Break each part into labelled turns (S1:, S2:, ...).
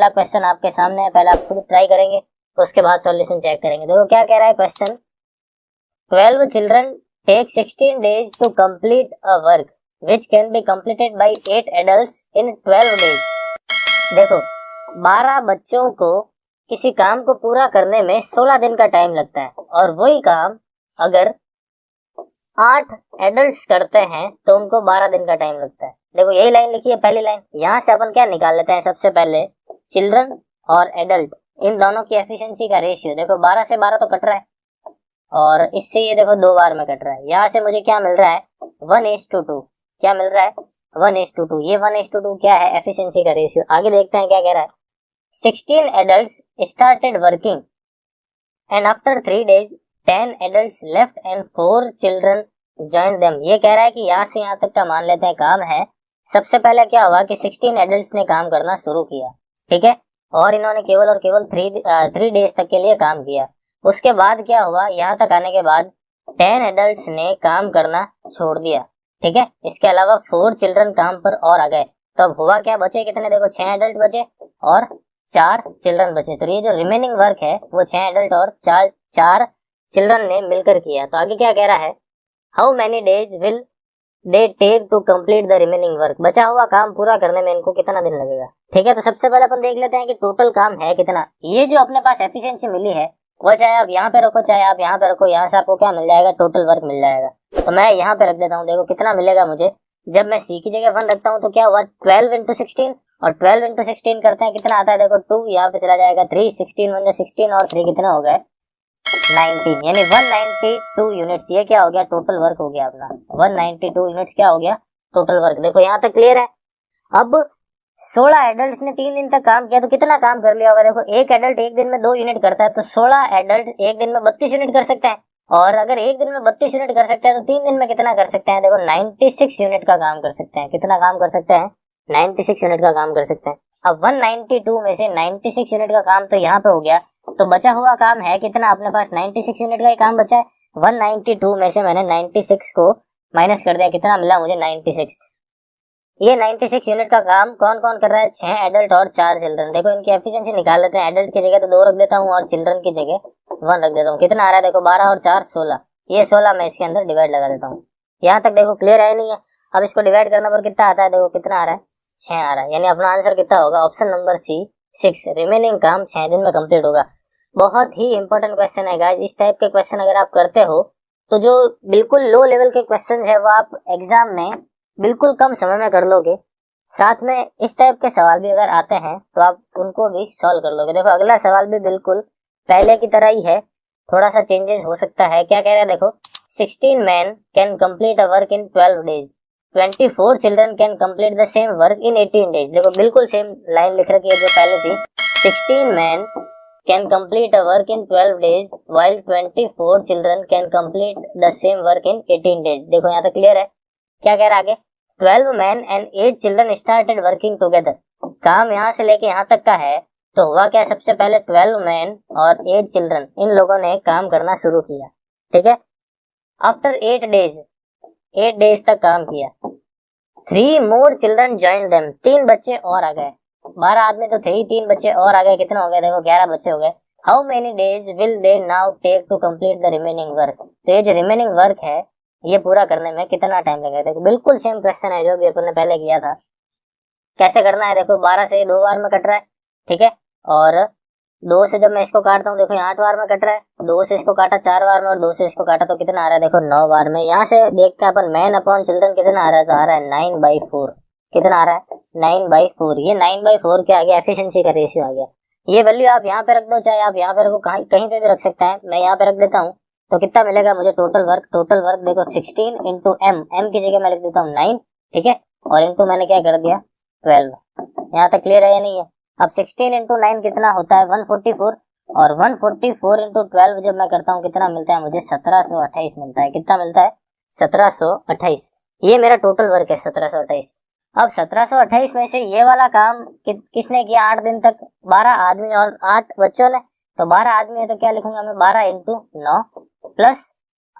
S1: पहला क्वेश्चन आपके सामने है, पहले आप खुद ट्राई करेंगे उसके बाद सॉल्यूशन चेक करेंगे। देखो क्या कह रहा है question, 12 children take 16 days to complete a work which can be completed by 8 adults in 12 days। देखो 12 बच्चों को किसी काम को पूरा करने में 16 दिन का टाइम लगता है और वही काम अगर 8 एडल्ट्स करते हैं तो उनको 12 दिन का टाइम लगता है। देखो यही लाइन लिखी है पहली लाइन, यहाँ से अपन क्या निकाल लेते हैं, सबसे पहले चिल्ड्रन और एडल्ट इन दोनों की एफिशिएंसी का रेशियो। देखो 12 से 12 तो कट रहा है और इससे ये देखो 2 बार में कट रहा है। यहाँ से मुझे क्या मिल रहा है 1:2। क्या मिल रहा है 1:2। ये 1:2 क्या है, एफिशिएंसी का रेशियो। आगे देखते हैं क्या कह रहा है, 16 adults started working and after 3 days 10 adults left and 4 children joined them। ये कह रहा है कि यहाँ से यहाँ तक का मान लेते हैं काम है। सबसे पहले क्या हुआ कि 16 एडल्ट्स ने काम करना शुरू किया, ठीक है, और इन्होंने केवल और केवल 3 डेज तक के लिए काम किया। उसके बाद क्या हुआ, यहाँ तक आने के बाद 10 एडल्ट्स ने काम करना छोड़ दिया, ठीक है। इसके अलावा 4 चिल्ड्रन काम पर और आ गए। तो अब हुआ क्या, बचे कितने, देखो 6 एडल्ट बचे और 4 चिल्ड्रन बचे। तो ये जो रिमेनिंग वर्क है वो 6 एडल्ट और 4 चिल्ड्रन ने मिलकर किया। तो आगे क्या कह रहा है, how many days will they take to complete the remaining work. बचा हुआ काम पूरा करने में इनको कितना दिन लगेगा, ठीक है। तो सबसे पहले अपन देख लेते हैं कि टोटल काम है कितना। ये जो अपने पास एफिशिएंसी मिली है वो चाहे आप यहाँ पे रखो चाहे आप यहाँ पे रखो, यहाँ से आपको क्या मिल जाएगा, टोटल वर्क मिल जाएगा। तो मैं यहाँ पे रख देता हूँ, देखो कितना मिलेगा मुझे। जब मैं सी की जगह 1 रखता हूँ तो क्या हुआ 12 × 16 और 12 × 16 करते हैं कितना आता है, देखो 2 यहाँ पे चला जाएगा 3, 16 × 16 और 3 कितना हो गए 19, यानी 192 यूनिट्स। ये क्या हो गया, टोटल वर्क हो गया अपना 192 यूनिट्स क्या हो गया, टोटल वर्क। देखो यहाँ तक क्लियर है। अब 16 एडल्ट्स ने 3 दिन तक काम किया तो कितना काम कर लिया होगा। देखो एक एडल्ट एक दिन में 2 यूनिट करता है तो 16 एडल्ट एक दिन में 32 यूनिट कर सकते हैं, और अगर एक दिन में 32 यूनिट कर सकते हैं तो 3 दिन में कितना कर सकते हैं, देखो 96 यूनिट का काम कर सकते हैं। कितना काम कर सकते हैं, 96 यूनिट का काम कर सकते हैं। अब 192 में से 96 यूनिट का काम तो यहाँ पे हो गया, तो बचा हुआ काम है कितना अपने पास, 96 यूनिट का ही काम बचा है। 192 में से मैंने 96 को माइनस कर दिया, कितना मिला मुझे 96। ये 96 यूनिट का काम कौन कौन कर रहा है, 6 एडल्ट और 4 चिल्ड्रन। देखो इनकी एफिशिएंसी निकाल लेते हैं। एडल्ट की जगह तो 2 रख देता हूँ और चिल्ड्रन की जगह 1 रख देता हूँ। कितना आ रहा है, देखो 12 और 4 16। ये 16 मैं इसके अंदर डिवाइड लगा देता हूँ। यहाँ तक देखो क्लियर है नहीं है। अब इसको डिवाइड करने पर कितना आता है, देखो कितना आ रहा है 6 आ रहा है। यानी अपना आंसर कितना होगा, ऑप्शन नंबर सी 6। रिमेनिंग काम 6 दिन में कंप्लीट होगा। बहुत ही इंपॉर्टेंट क्वेश्चन है गाइस। इस टाइप के क्वेश्चन अगर आप करते हो तो जो बिल्कुल लो लेवल के क्वेश्चन है वो आप एग्जाम में बिल्कुल कम समय में कर लोगे। साथ में इस टाइप के सवाल भी अगर आते हैं तो आप उनको भी सॉल्व कर लोगे। देखो अगला सवाल भी बिल्कुल पहले की तरह ही है, थोड़ा सा चेंजेस हो सकता है। क्या कह रहा है, देखो 16 men can complete a work in 12 days, 24 children can complete the same work in 18 days। देखो बिल्कुल सेम लाइन लिख रखी है जो पहले थी। 16 men can complete a work in 12 days while 24 children can complete the same work in 18 days। देखो यहाँ तक क्लियर है। क्या कह रहा है आगे, 12 men and 8 children started working together। काम यहाँ से लेके यहाँ तक का है तो हुआ क्या, सबसे पहले 12 men और 8 children इन लोगों ने काम करना शुरू किया, ठीक है। आफ्टर 8 डेज तक काम किया। 3 more children joined them। 3 बच्चे और आ गए। 12 आदमी तो थे ही, 3 बच्चे और आ गए। कितने हो गए, देखो 11 बच्चे हो गए। How many days will they now take to complete the remaining work. तो ये जो रिमेनिंग वर्क है ये पूरा करने में कितना टाइम लगेगा। देखो बिल्कुल सेम क्वेश्चन है जो भी अपन ने पहले किया था। कैसे करना है, देखो 12 से 2 बार में कट रहा है, ठीक है, और 2 से जब मैं इसको काटता हूँ देखो 8 बार में कट रहा है। 2 से इसको काटा 4 बार में और 2 से इसको काटा तो कितना आ रहा है, देखो 9 बार में। यहाँ से देखते हैं अपन मैन अपॉन चिल्ड्रन कितना आ रहा है, तो आ रहा है 9/4। कितना आ रहा है 9/4। ये 9/4 क्या आ गया, एफिशिएंसी का रेशियो आ गया। ये वैल्यू आप यहाँ पे रख दो चाहे आप यहाँ पे रखो, कहीं पे भी रख सकते हैं। मैं यहाँ पे रख देता हूँ तो कितना मिलेगा मुझे, टोटल वर्क देखो 16 × m की जगह मैं लिख देता हूँ 9, ठीक है, और इनटू मैंने क्या कर दिया 12। यहाँ तक क्लियर है या नहीं है। अब 16 × 9 कितना होता है 144, और 144 × 12 जब मैं करता हूँ कितना मिलता है मुझे 1728 मिलता है। कितना मिलता है 1728। ये मेरा टोटल वर्क है 1728। अब 1728 में से ये वाला काम किसने किया 8 दिन तक, 12 आदमी और 8 बच्चों ने। तो 12 आदमी है तो क्या लिखूंगा मैं 12 × 9 प्लस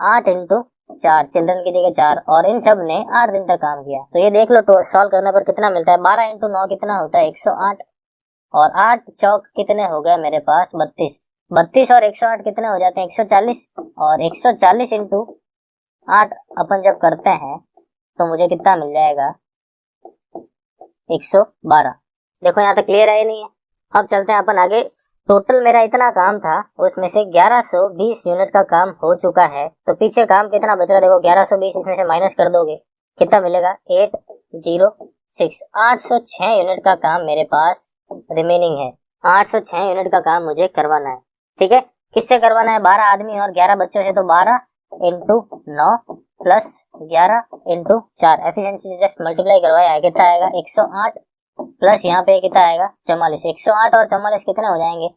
S1: 8 × 4, चिल्ड्रन की जगह 4, और इन सब ने 8 दिन तक काम किया। तो ये देख लो तो सॉल्व करने पर कितना मिलता है, 12 × 9 कितना होता है 108। और 8 चौक कितने हो गए मेरे पास 32। 32 और 108 कितने हो जाते हैं 140, और 140 इंटू 8 अपन जब करते हैं तो मुझे कितना मिल जाएगा 112। देखो यहाँ तक क्लियर है या नहीं है। अब चलते हैं अपन आगे। टोटल मेरा इतना काम था, उसमें से 1120 यूनिट का काम हो चुका है, तो पीछे काम कितना बच रहा है देखो 1120 इसमें से माइनस कर दोगे कितना मिलेगा 806। 806 यूनिट का काम मेरे पास रिमेनिंग है। 806 यूनिट का काम मुझे करवाना है। ठीक है, किससे करवाना है 12 आदमी और 11 बच्चों से, तो 12 इंटू 9 प्लस 11 इंटू 4, एफिशिएंसी से जस्ट मल्टीप्लाई करवाया है, कितना आएगा 108 प्लस यहाँ पे कितना आएगा 44। 108 और 44 कितने हो जाएंगे,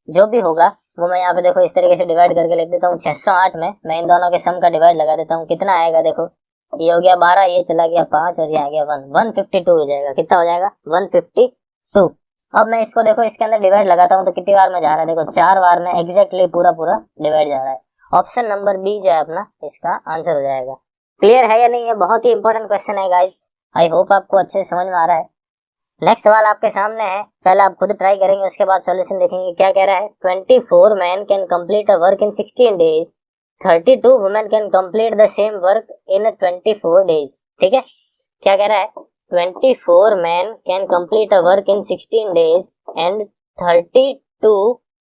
S1: जो भी होगा वो मैं यहाँ पे देखो इस तरीके से डिवाइड करके लिख देता हूँ। 608 में मैं इन दोनों के सम का डिवाइड लगा देता हूँ, कितना आएगा देखो, ये हो गया 12, ये चला गया 5 और ये आ गया 1, 152 हो जाएगा। कितना हो जाएगा 152। अब मैं इसको देखो इसके अंदर डिवाइड लगाता हूँ तो कितनी बार में जा रहा है देखो 4 बार में एग्जैक्टली पूरा डिवाइड जा रहा है। ऑप्शन नंबर बी जो है अपना इसका आंसर हो जाएगा। क्लियर है या नहीं, है बहुत ही इंपॉर्टेंट क्वेश्चन है गाइज। आई होप आपको अच्छे से समझ में आ रहा है। नेक्स्ट सवाल आपके सामने है, पहले आप खुद ट्राई करेंगे उसके बाद सॉल्यूशन देखेंगे क्या कह रहा है। 24 men can complete a work in 16 days, 32 women can complete the same work in 24 days। ठीक है, क्या कह रहा है 24 men can complete a work in 16 days and 32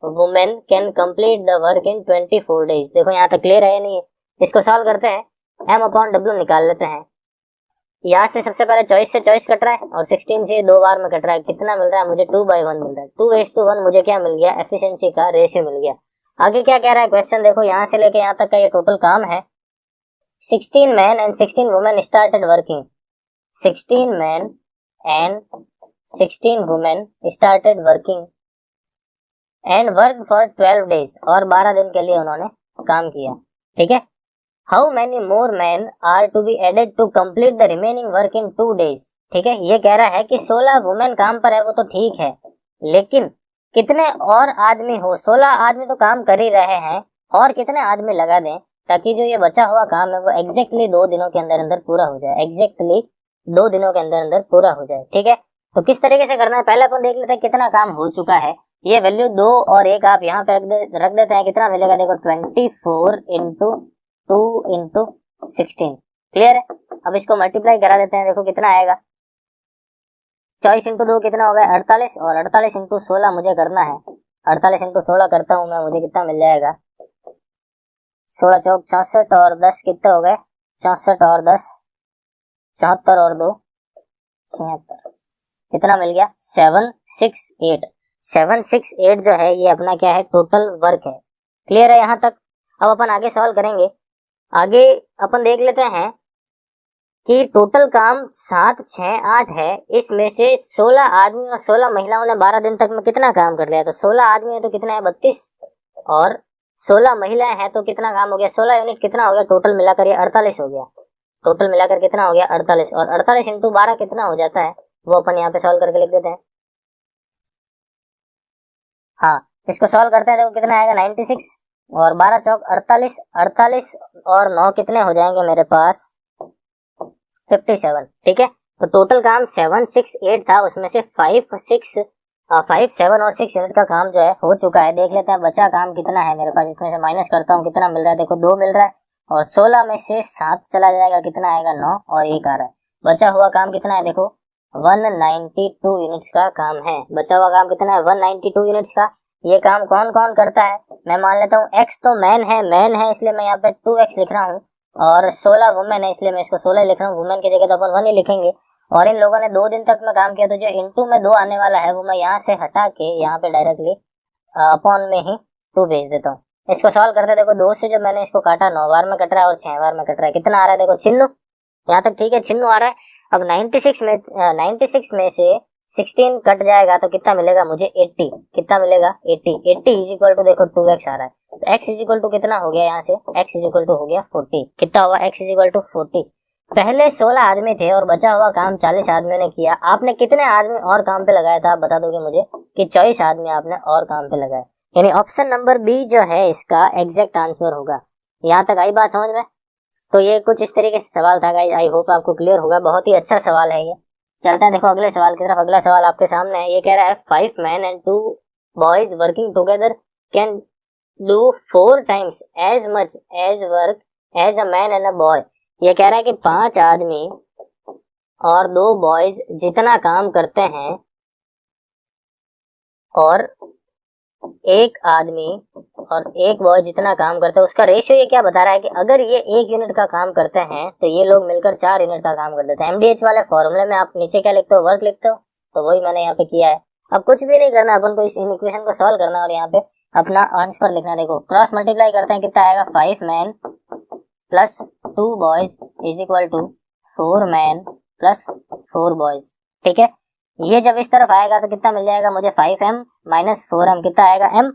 S1: women can complete the work in 24 days। देखो यहाँ तक क्लियर है या नहीं है। इसको सॉल्व करते हैं, m/w निकाल लेते हैं। यहाँ से सबसे पहले चॉइस से चॉइस कट रहा है और 16 से 2 बार में कट रहा है, कितना मिल रहा है मुझे 2/1 मिल रहा है। 2:1 मुझे क्या मिल गया, एफिशिएंसी का रेशियो मिल गया। आगे क्या कह रहा है क्वेश्चन देखो, यहाँ से लेके यहाँ तक का ये टोटल काम है। 16 men and 16 women started working। 16 men and 16 women started working and worked for 12 days, और 12 दिन के लिए उन्होंने काम किया। ठीक है, How many more men are to be added to complete the remaining work in 2 days। ठीक है, ये कह रहा है कि 16 वुमेन काम पर है वो तो ठीक है, लेकिन कितने और आदमी हो, 16 आदमी तो काम कर ही रहे हैं, और कितने आदमी लगा दें ताकि जो ये बचा हुआ काम है वो एग्जैक्टली 2 दिनों के अंदर अंदर पूरा हो जाए। एग्जैक्टली 2 दिनों के अंदर अंदर पूरा हो जाए। ठीक है, तो किस तरीके से करना है पहले अपन देख लेते हैं कितना काम हो चुका है। ये वैल्यू 2 और 1 आप यहाँ पे रख देते हैं, कितना मिलेगा देखो 24 इंटू 2 इंटू 16। क्लियर है, अब इसको मल्टीप्लाई करा देते हैं, देखो कितना आएगा 24 इंटू 2 कितना हो गया 48, और 48 इंटू 16 मुझे करना है। 48 इंटू 16 करता हूँ मैं, मुझे कितना मिल जाएगा 16 चौक 64 और 10 कितने हो गए 64 और 10 74 और 2 76, कितना मिल गया 768। 768 जो है ये अपना क्या है टोटल वर्क है। क्लियर है यहाँ तक। अब अपन आगे सॉल्व करेंगे। आगे अपन देख लेते हैं कि टोटल काम 7, 6, 8 है, इसमें से 16 आदमी और 16 महिलाओं ने 12 दिन तक में कितना काम कर लिया। तो 16 आदमी है तो कितना है 32, और 16 महिलाएं हैं तो कितना काम हो गया 16 यूनिट, कितना हो गया टोटल मिलाकर ये 48 हो गया। टोटल मिलाकर कितना हो गया 48, और 48 इंटू 12 कितना हो जाता है वो अपन यहाँ पे सॉल्व करके लिख देते हैं। हाँ, इसको सॉल्व करते हैं, देखो कितना आएगा 96, और 12 चौक 48, 48 और 9 कितने हो जाएंगे मेरे पास 57। ठीक है, तो टोटल काम 768 था, उसमें से 5, 7 और 6 यूनिट का काम जो है हो चुका है। देख लेते हैं बचा काम कितना है मेरे पास, इसमें से माइनस करता हूँ कितना मिल रहा है देखो 2 मिल रहा है, और 16 में से 7 चला जाएगा कितना आएगा 9, और 1 आ रहा है। बचा हुआ काम कितना है देखो 192 यूनिट्स का काम है। बचा हुआ काम कितना है 192 यूनिट्स का। ये काम कौन कौन करता है, मैं मान लेता हूँ x तो मैन है इसलिए मैं यहाँ पे 2x लिख रहा हूँ, और 16 वुमेन है इसलिए मैं इसको 16 लिख रहा हूँ। वुमेन की जगह तो अपन 1 ही लिखेंगे, और इन लोगों ने 2 दिन तक में काम किया, तो जो इंटू में 2 आने वाला है वो मैं यहाँ से हटा के यहाँ पे डायरेक्टली अपॉन में ही 2 भेज देता हूँ। इसको सॉल्व करते देखो 2 से जब मैंने इसको काटा 9 बार में कट रहा है और 6 बार में कट रहा है, कितना आ रहा है देखो छिन्नू, यहाँ तक ठीक है छिन्नू आ रहा है। अब 96 में से 16 कट जाएगा तो कितना मिलेगा मुझे 80, कितना मिलेगा 80 इज इक्वल टू देखो 2x आ रहा है, तो x इज इक्वल टू कितना हो गया यहाँ से x इज इक्वल टू हो गया 40। कितना हुआ x इज इक्वल टू 40। पहले 16 आदमी थे और बचा हुआ काम 40 आदमियों ने किया। आपने कितने आदमी और काम पे लगाया था आप बता दोगे मुझे कि 24 आदमी आपने और काम पे लगाया, यानी ऑप्शन नंबर बी जो है इसका एग्जैक्ट आंसर होगा। यहाँ तक आई बात समझ में। तो ये कुछ इस तरीके से सवाल था गाइस, आई होप आपको क्लियर होगा। बहुत ही अच्छा सवाल है ये। चलते हैं देखो अगले सवाल की तरफ। अगला सवाल आपके सामने है। ये कह रहा है 5 men and 2 boys working together can do 4 times as much as work as a man and a boy। ये कह रहा है कि 5 आदमी और 2 बॉयज जितना काम करते हैं और एक आदमी और एक बॉय जितना काम करता है उसका रेशियो ये क्या बता रहा है कि अगर ये 1 यूनिट का काम करते हैं तो ये लोग मिलकर 4 यूनिट का काम कर देते हैं। एमडीएच वाले फॉर्मूले में आप नीचे क्या लिखते हो, वर्क लिखते हो, तो वही मैंने यहाँ पे किया है। अब कुछ भी नहीं करना, अपन को इस इक्वेशन को सॉल्व करना और यहाँ पे अपना आंसर लिखना। देखो क्रॉस मल्टीप्लाई करते हैं, कितना आएगा 5 man plus 2 boys is equal to 4 man plus 4 boys. ठीक है, ये जब इस तरफ आएगा तो कितना मिल जाएगा मुझे 5m माइनस 4m, कितना आएगा m।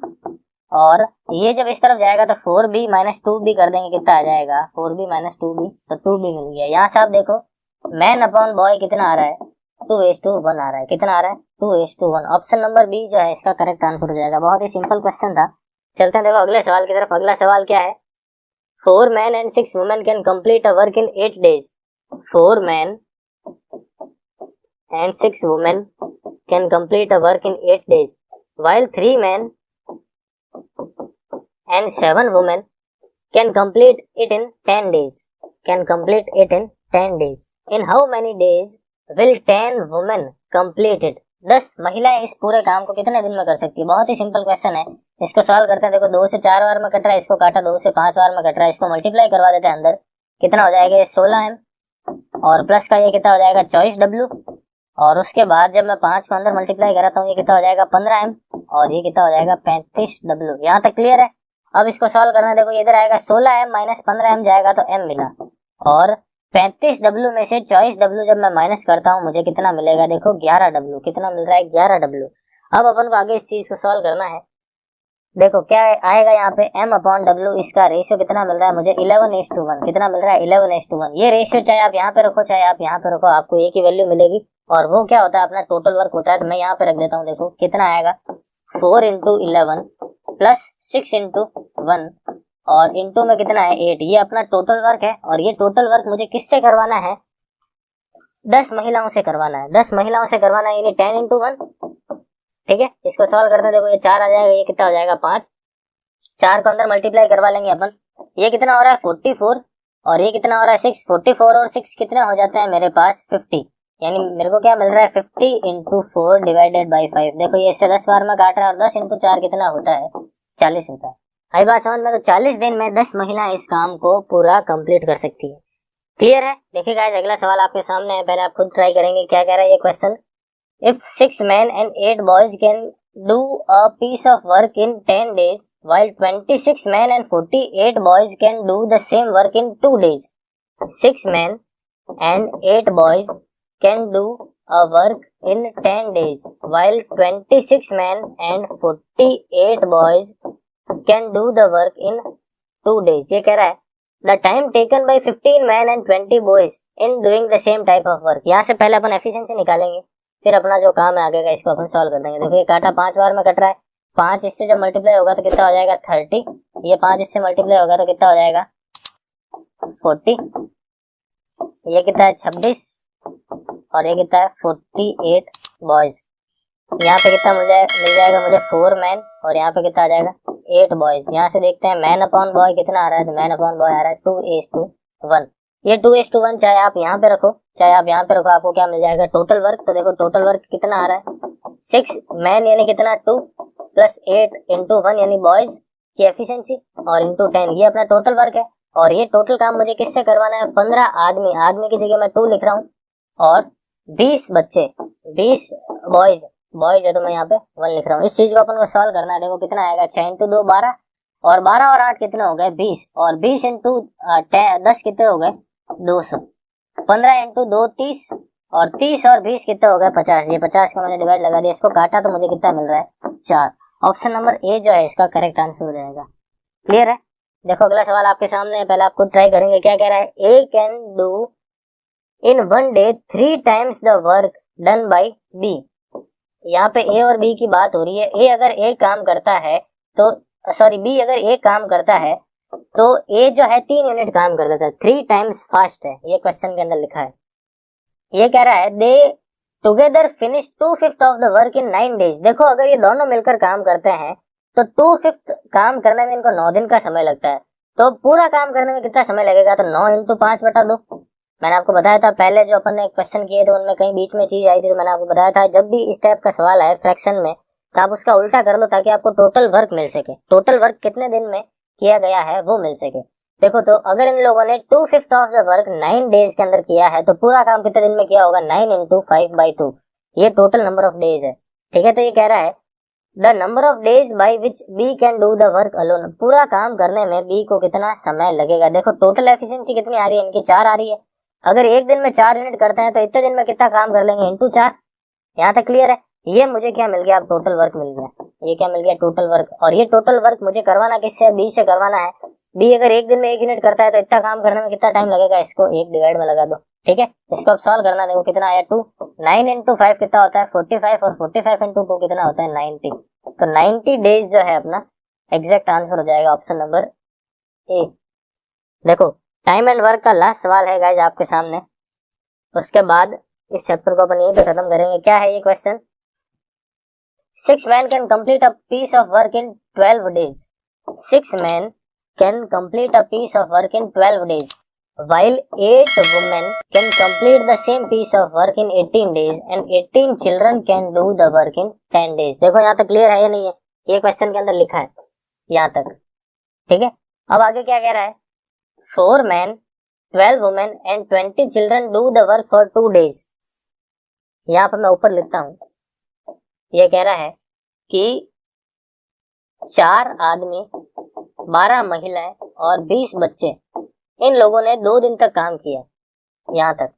S1: और ये जब इस तरफ जाएगा तो 4b माइनस 2b कर देंगे, कितना आ जाएगा 4b माइनस 2b, तो 2b मिल गया। यहाँ से आप देखो मैन अपॉन बॉय कितना आ रहा है 2:1 आ रहा है। कितना आ रहा है 2:1। ऑप्शन नंबर बी जो है इसका करेक्ट आंसर हो जाएगा। बहुत ही सिंपल क्वेश्चन था। चलते हैं देखो अगले सवाल की तरफ। अगला सवाल क्या है, 4 men and 6 women can complete a work in 8 days। 4 men and 6 women can complete a work in 8 days, while 3 men and 7 women can complete it in 10 days. Can complete it in 10 days. In how many days will 10 women complete it? 10 महिलाएं इस पूरे काम को कितने दिन में कर सकती है। बहुत ही सिंपल क्वेश्चन है, इसको सॉल्व करते हैं। देखो 2 से 4 बार में कट रहा है, इसको काटा 2 से 5 बार में कट रहा है, इसको मल्टीप्लाई करवा देते हैं अंदर, कितना हो जाएगा 16m और प्लस का ये कितना हो जाएगा 24w, और उसके बाद जब मैं 5 को अंदर मल्टीप्लाई कराता हूँ ये कितना हो जाएगा 15m और ये कितना हो जाएगा 35w। यहाँ तक क्लियर है। अब इसको सॉल्व करना, देखो इधर आएगा 16m माइनस 15m जाएगा तो m मिला, और 35w में से 24w जब मैं माइनस करता हूँ मुझे कितना मिलेगा, देखो 11w। कितना मिल रहा है 11w। अब अपन को आगे इस चीज को सॉल्व करना है। देखो क्या आएगा यहाँ पे m अपॉन w, इसका रेशियो कितना मिल रहा है मुझे 11:1। कितना मिल रहा है 11:1। ये रेशियो चाहे आप यहाँ पे रखो चाहे आप यहाँ पे रखो, आपको एक ही वैल्यू मिलेगी, और वो क्या होता है अपना टोटल वर्क होता है। तो मैं यहाँ पे रख देता हूँ, देखो कितना आएगा 4 × 11 प्लस 6 × 1 और इंटू में कितना है 8। ये अपना टोटल वर्क है, और ये टोटल वर्क मुझे किससे करवाना है 10 महिलाओं से करवाना है। 10 महिलाओं से करवाना है, यानी 10 × 1। ठीक है, इसको सॉल्व करते हैं। देखो ये 4 आ जाएगा, ये कितना हो जाएगा 5, 4 को अंदर मल्टीप्लाई करवा लेंगे अपन, ये कितना हो रहा है 44 और ये कितना हो रहा है 6। 44 और 6 कितने हो जाते हैं मेरे पास 50, यानी मेरे को क्या मिल रहा है 50 × 4 डिवाइडेड बाई 5। देखो ये इससे 10 बार में काट रहा है, और 10 × 4 कितना होता है 40 होता है। आई बात समझ में। तो 40 दिन में 10 महिलाएं इस काम को पूरा कंप्लीट कर सकती है। क्लियर है। देखिए गाइस अगला सवाल आपके सामने है, पहले आप खुद ट्राई करेंगे। क्या कह रहा है ये question, if 6 men and 8 boys can do a piece of work in 10 days while 26 men and 48 boys can do the same work in 2 days। 6 men and 8 boys can do a work in 10 days while 26 men and 48 boys can do the work in 2 days। ये कह रहा है the time taken by 15 men and 20 boys in doing the same type of work। यहाँ से पहले अपन efficiency निकालेंगे, फिर अपना जो काम है आगे का इसको अपन सॉल्व कर देंगे। देखो ये काटा 5 बार में कट रहा है, 5 इससे जब मल्टीप्लाई होगा तो कितना हो जाएगा 30, ये 5 इससे मल्टीप्लाई होगा तो कितना हो जाएगा 40, ये कितना है 26 और ये कितना है 48 बॉयज। यहाँ पे कितना मिल जाएगा मुझे 4 मैन और यहाँ पे कितना आ जाएगा 8 बॉयज। यहाँ से देखते हैं मैन अपॉन बॉय कितना आ रहा है, तो मैन अपॉन बॉय आ रहा है 2:1। ये 2:1 चाहे आप यहाँ पे रखो चाहे आप यहाँ पे रखो, आपको क्या मिल जाएगा टोटल वर्क। तो देखो टोटल वर्क कितना आ रहा है 6 मैन यानी कितना 2 प्लस 8 × 1 यानी बॉयज की एफिशिएंसी और इंटू 10 ये अपना टोटल वर्क है। और ये टोटल काम मुझे किससे करवाना है 15 आदमी, आदमी की जगह मैं 2 लिख रहा हूँ, और 20 बच्चे 20 बॉयज है तो मैं यहाँ पे 1 लिख रहा हूँ। इस चीज को अपन को सॉल्व करना है। देखो कितना आएगा 6 × 2 12 और 12 और 8 कितने हो गए 20 और 20 × 10 कितने हो गए 200। 15 × 2 30 और 30 और 20 कितने हो गए 50। ये 50 का मैंने डिवाइड लगा दिया, इसको काटा तो मुझे कितना मिल रहा है 4। ऑप्शन नंबर ए जो है इसका करेक्ट आंसर हो जाएगा। क्लियर है। देखो अगला सवाल आपके सामने है, पहले आप खुद ट्राई करेंगे। क्या कह रहा है, A can do in 1 day 3 times the work done by B. यहाँ पे ए और बी की बात हो रही है। ए अगर एक काम करता है तो बी अगर एक काम करता है तो ए जो है 3 यूनिट काम कर देता है, 3 times फास्ट है, ये क्वेश्चन के अंदर लिखा है। ये कह रहा है दे together finish 2/5 of the work in 9 days। देखो अगर ये दोनों मिलकर काम करते हैं तो 2/5 काम करने में इनको 9 दिन का समय लगता है, तो पूरा काम करने में कितना समय लगेगा, तो 9 × 5/2। मैंने आपको बताया था पहले जो अपन ने क्वेश्चन किए थे उनमें कहीं बीच में चीज आई थी, तो मैंने आपको बताया था जब भी इस टाइप का सवाल आए फ्रैक्शन में तो आप उसका उल्टा कर लो ताकि आपको टोटल वर्क मिल सके, टोटल वर्क कितने दिन में किया गया है वो मिल सके। देखो तो अगर इन लोगों ने 2/5 ऑफ द वर्क 9 days के अंदर किया है तो पूरा काम कितने दिन में किया होगा, 9 × 5/2। ये टोटल नंबर ऑफ डेज है, ठीक है। तो ये कह रहा है the number of days by which B can do the work alone. पूरा काम करने में बी को कितना समय लगेगा। देखो टोटल एफिशिएंसी कितनी आ रही है इनकी, 4 आ रही है। अगर एक दिन में 4 यूनिट करते हैं तो इतने दिन में कितना काम कर लेंगे, × 4। यहाँ तक क्लियर है। ये मुझे क्या मिल गया, अब टोटल वर्क मिल गया। ये क्या मिल गया, टोटल वर्क। और ये टोटल वर्क मुझे करवाना किससे है, बी से करवाना है। बी अगर एक दिन में 1 यूनिट करता है तो इतना काम करने में कितना टाइम लगेगा, इसको 1 डिवाइड में लगा दो, ठीक है। इसको अब सॉल्व करना, देखो कितना आया 2। 9 × 5 कितना होता है 45, और 45 × 2 कितना होता है 90। तो 90 डेज जो है अपना एग्जैक्ट आंसर हो जाएगा ऑप्शन नंबर ए। देखो टाइम एंड वर्क का लास्ट सवाल है गाइस आपके सामने, उसके बाद इस चैप्टर को अपन यहीं पे खत्म करेंगे। क्या है ये question, 6 men can complete a piece of work in 12 days। 6 men can complete a piece of work in 12 days while 8 women can complete the same piece of work in 18 days and 18 children can do the work in 10 days। देखो यहाँ तक clear है या नहीं है, ये question के अंदर लिखा है यहाँ तक, ठीक है। अब आगे क्या कह रहा है, 4 men 12 women and 20 children do the work for 2 days। यहाँ पर मैं ऊपर लिखता हूँ, ये कह रहा है कि 4 आदमी 12 महिलाएं और 20 बच्चे, इन लोगों ने 2 दिन तक काम किया यहाँ तक।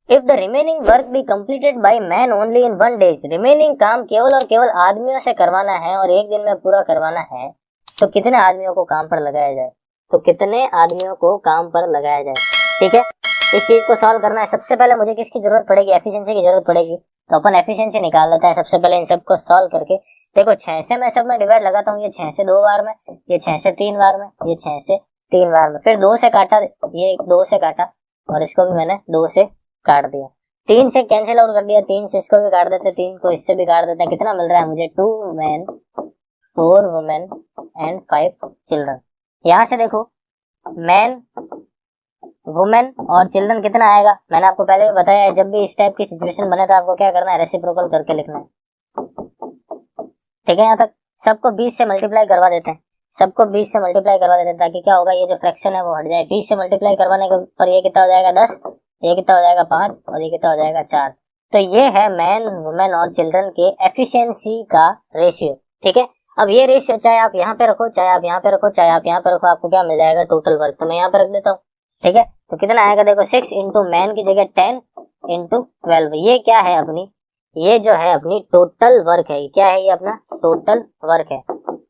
S1: If the remaining work be completed by man only in 1 day, remaining काम केवल और केवल आदमियों से करवाना है और 1 दिन में पूरा करवाना है, तो कितने आदमियों को काम पर लगाया जाए, तो कितने आदमियों को काम पर लगाया जाए, ठीक है। इस चीज को सॉल्व करना है। सबसे पहले मुझे किसकी जरूरत पड़ेगी, एफिशिएंसी की जरूरत पड़ेगी। तो अपन एफिशिएंसी निकाल लेते हैं सबसे पहले इन सबको सॉल्व करके। देखो 6 से मैं सब में डिवाइड लगाता हूँ, ये 6 से 2 बार में, ये 6 से 3 बार में, ये 6 से 3 बार में, फिर 2 से काटा, ये 2 से काटा और इसको भी मैंने 2 से काट दिया। 3 से कैंसिल आउट कर दिया, 3 से इसको भी काट देते, 3 को इससे भी काट देते हैं। कितना मिल रहा है मुझे, 2 men 4 women and 5 children। यहाँ से देखो मैन वुमेन और चिल्ड्रन कितना आएगा, मैंने आपको पहले भी बताया है, जब भी इस टाइप की सिचुएशन बने तो आपको क्या करना है, रेसिप्रोकल करके लिखना है, ठीक है। यहाँ तक सबको 20 से मल्टीप्लाई करवा देते हैं, सबको 20 से मल्टीप्लाई करवा देते हैं ताकि क्या होगा, ये जो फ्रैक्शन है वो हट जाए। 20 से मल्टीप्लाई करवाने के ऊपर ये कितना हो जाएगा 10, ये कितना हो जाएगा 5 और ये कितना हो जाएगा 4। तो ये है मैन वुमेन और चिल्ड्रन के एफिशिएंसी का रेशियो, ठीक है। अब ये रेशियो चाहे आप यहाँ पे रखो, चाहे आप यहाँ पे रखो, चाहे आप यहाँ पे रखो, आपको क्या मिल जाएगा, टोटल वर्क। तो मैं यहाँ पे रख देता हूँ, ठीक है। तो कितना आएगा, देखो 6 × मैन की जगह 10 × 12। ये क्या है अपनी, ये जो है अपनी टोटल वर्क है। क्या है ये अपना टोटल वर्क है।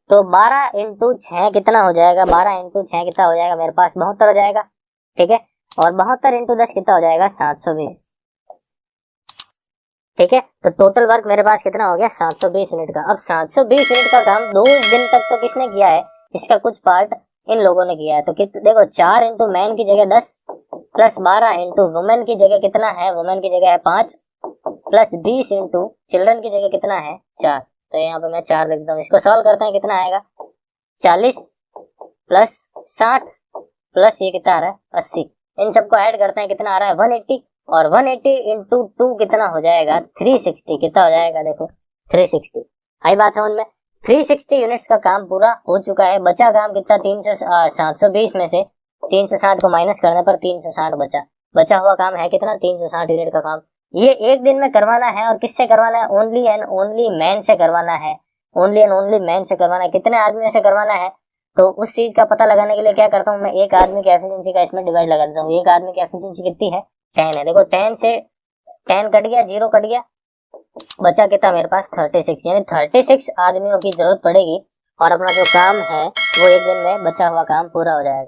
S1: तो 12 × 6 कितना हो जाएगा, 12 × 6 कितना हो जाएगा मेरे पास 72 हो जाएगा, ठीक है। और 72 × 10 कितना हो जाएगा 720, ठीक है। तो टोटल वर्क मेरे पास कितना हो गया 720 यूनिट का। अब 720 यूनिट का काम 2 दिन तक तो किसने किया है, इसका कुछ पार्ट इन लोगों ने किया है। तो देखो 4 × मैन की जगह 10 प्लस 12 × वुमेन की जगह कितना है, वुमेन की जगह है 5 प्लस 20 × चिल्ड्रन की जगह कितना है 4। तो यहाँ पे मैं 4 लिख देता हूँ। इसको सॉल्व करते हैं, कितना आएगा 40 प्लस 60 प्लस ये कितना आ रहा है 80। इन सबको ऐड करते हैं, कितना आ रहा है 180, और 180 × 2 कितना हो जाएगा 360। कितना हो जाएगा देखो 360। आई बात समझ में। 360 यूनिट्स का काम पूरा हो चुका है। बचा काम कितना 720 में से 360 को माइनस करने पर 360 बचा हुआ काम है कितना 360 यूनिट का काम। ये एक दिन में करवाना है और किससे करवाना है, ओनली एंड ओनली मैन से करवाना है, ओनली एंड ओनली मैन से करवाना है। कितने आदमियों से करवाना है, तो उस चीज का पता लगाने के लिए क्या करता हूँ मैं, एक आदमी की एफिशिएंसी का इसमें डिवाइड लगा देता हूँ। एक आदमी की एफिशिएंसी कितनी है 10 है। देखो 10 से 10 कट गया, 0 कट गया, बचा कितना मेरे पास 36, यानी 36 आदमियों की जरूरत पड़ेगी और अपना जो काम है वो एक दिन में बचा हुआ काम पूरा हो जाएगा।